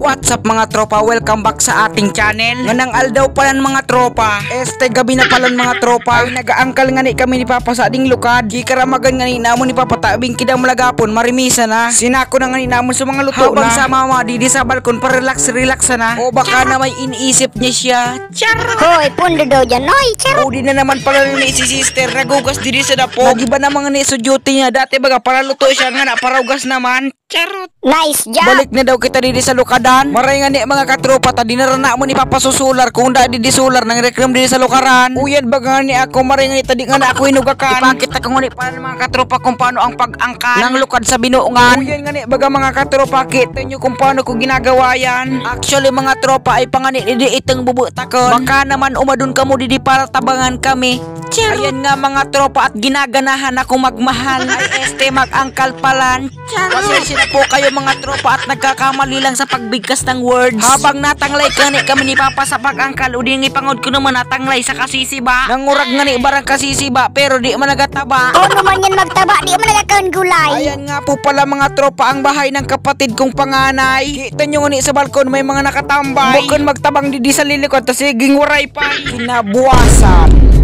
What's up mga tropa? Welcome back sa ating channel. Nganang aldaw palan mga tropa. Gabi na palan mga tropa. Ay nagaangkal ngani kami ni Papa sa ading lukad. Gikaramagan ngani namon ni Papa tabing kidang malagapon. Marimisa na. Sinako na ngani namon sa mga luto habang na. Sa mama di sa balkon para relax na. O baka na may iniisip niya siya. Char! Hoy, pundo daw dyan, oy, char! O di na naman pala ni si sister. Nagugas diri sa dapo. Nagiba na mga ni sa duty niya. Dati baga para luto siya nga na para ugas naman. Charot! Nice job! Balik na daw kita diri sa lukadan. Maray nga ni mga katropa ta dinarana mo ni Papa susular kung da di sular nang reklam diri sa lukaran. Uyan baga ni ako maray nga ni tadi nga na ako inugakan. Ipakita ko ngani para mga katropa kung paano ang pag-angkan ng lukad sa binuungan. Uyan nga ni baga mga katropa kita nyo kung paano ko ginagawa yan. Actually mga tropa ay pangani di itang bubutakon. Baka naman umadun kamo di para tabangan kami. Charot. Ayan nga mga tropa at ginaganahan ako magmahal. Ay mag-angkal palan. Pasensya na po kayo mga tropa at nagkakamali lang sa pagbigkas ng words. Habang natanglay kami ni Papa sa pag-angkal, o di ngipangod ko naman natanglay sa kasisiba. Nangurag nga ni barang kasisiba pero di man nagataba. O naman yan magtaba, di man nagakaon gulay. Ayan nga po pala mga tropa ang bahay ng kapatid kong panganay. Kita nyo nga ni sa balkon may mga nakatambay. Bukon magtabang di sa lilikod tas siging waray pa. Kinabuwasan.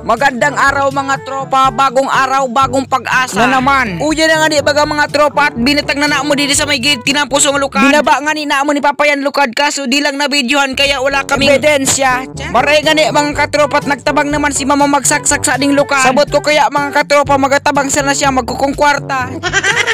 Magandang araw mga tropa, bagong araw, bagong pag-asa na naman. Uya na nga di baga mga tropa at binatag na mo dito sa may gate kinampusong lukad. Binaba nga ni na mo ni Papa yan lukad kaso di lang na videohan kaya wala kaming ebidensya. Maray nga ni mga katropa at nagtabang naman si Mama magsaksak sa ading lukad. Sabot ko kaya mga katropa magatabang sana siya magkukong kwarta.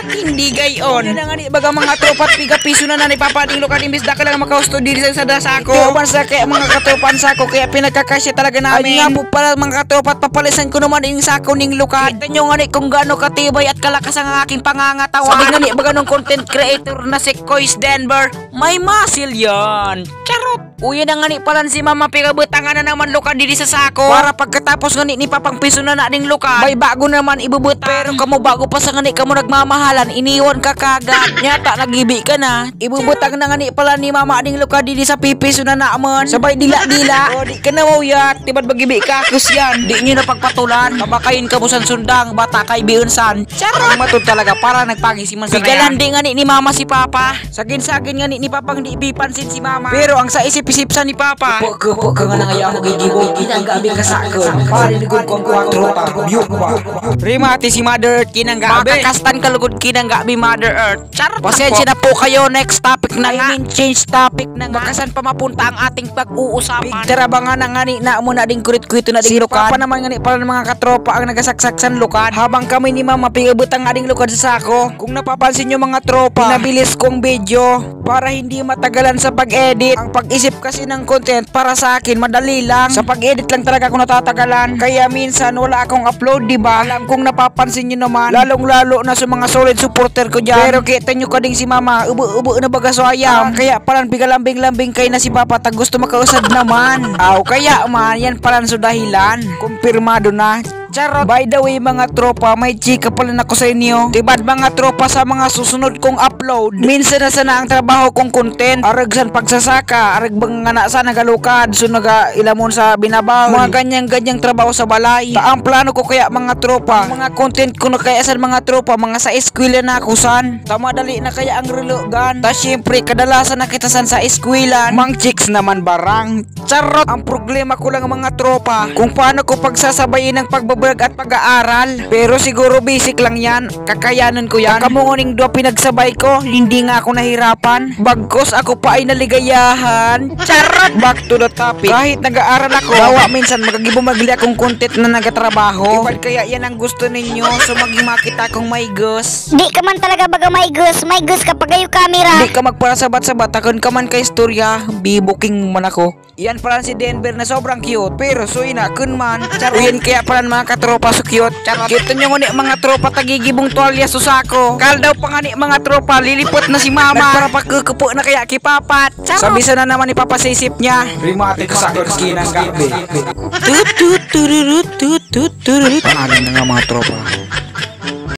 Hindi gayon. Uya na nga di baga mga tropa at piga-piso na ni Papa ading lukad imbis da ka lang makahusto diri sa dasako. Tiyawan sa kaya mga katropa ang sako kaya pinagkakasya talaga namin. Ay nga po pala mga katropa at papalisan ko naman yung sako ning lukad. Kita nyo nga ni kung gaano katibay at kalakas ang aking pangangatawan. Sabi nga ni baga nung content creator na si Kois Denver, may muscle yan. Charot! Uya na nga ni palan si Mama pikabutangan na naman lukad diri sa sako. Para pagkatapos nga ni papang piso na ding lukad, may bago naman ibubutang. Pero kamo bago pa sa nga ni kamo nagmamahalan, iniwan ka kagad. Nyata nagibi ka na. Ibubutang na nga ni palan ni Mama ding lukad diri sa pipiso na naman. Sabay dila-dila. O di ka na mawyak, tibad magibi ka kus yan. Di nyo na pagpatulan, kabakayin ka busan sundang, bata kay biunsan. Charot! Ang matod talaga para nagpangisiman sa Bigalan di nga ni Mama si Papa. Sagin-sagin nga ni Papang di ipipansin si Mama. Pero ang sa isip-isip sa ni Papa, Kupo ka nga nga ako gigibo, kinanggabi ka sa akin. Parinigod ko ang 4 tabiyok ba. Rimati si Mother Earth kinanggabi. Makakastan kalugod kinanggabi Mother Earth. Charot! Pasensya na po kayo, next topic na nga. Change topic na nga. Bakasan pa mapunta ang ating pag-uusapan. Bigtarabangan na nga ni na mo na ding kurit-kuito na ding lukad. Papa naman nga ni para ng mga katropa ang nagasaksaksan lukad. Habang kami ni Mama pingabutang ading lukad sa sako. Kung napapansin nyo mga tropa, pinabilis kong video para hindi matagalan sa pag-edit. Ang pag-isip kasi ng content para sa akin madali lang. Sa pag-edit lang talaga ako natatagalan. Kaya minsan wala akong upload, diba? Alam kong napapansin nyo naman, lalong-lalo na sa mga solid supporter ko dyan. Pero kita nyo kading si Mama, ubo na baga so ayam. Kaya palang bigalambing-lambing kay na si Papa tag gusto makausad naman. Aw, kaya man, yan palang so dahilan. Kumpirmado na. Charot. By the way mga tropa, may chika pala na ko sa inyo. Tibad mga tropa sa mga susunod kong upload. Minsan na sana ang trabaho kong content. Arag san pagsasaka, arag bang nga na sa nagalukad, so naga ilamon sa binabaw. Mga ganyang trabaho sa balay. Ta ang plano ko kaya mga tropa, mga content ko na kaya san mga tropa, mga sa eskwela na ako san. Tama dali na kaya ang relogan. Ta syempre kadalasan na kita san sa eskwelan. Mang chicks naman barang. Charot. Ang problema ko lang mga tropa, kung paano ko pagsasabayin ng pagbabalag at pag-aaral. Pero siguro basic lang yan. Kakayanan ko yan. Kamunguning dua pinagsabay ko, hindi nga ako nahirapan. Bagkos ako pa ay naligayahan. Charot! Back to the topic. Kahit nag-aaral ako, bawa minsan magagibumagli akong content na nagatrabaho. Ibad kaya yan ang gusto ninyo. So maging makita akong may gus. Di ka man talaga baga may gus ka pagayo camera. Di ka magparasabat-sabat. Akon ka man kay istorya, bibuking man ako. Yan pala si Denver na sobrang cute. Pero suy na kun man. Charot. Yan kaya pala mga katropa so cute. Charot. Kita nyo nga mga tropa tagigibong tuwalya sa sako. Kaldaw pa nga ni mga tropa, lilipot na si Mama. Nagparapagkukupo na kaya kay Papa. Sabisa na naman ni Papa sa isip niya. Rimate ko sa skinang gabi. Tut. Pangalan na nga mga tropa.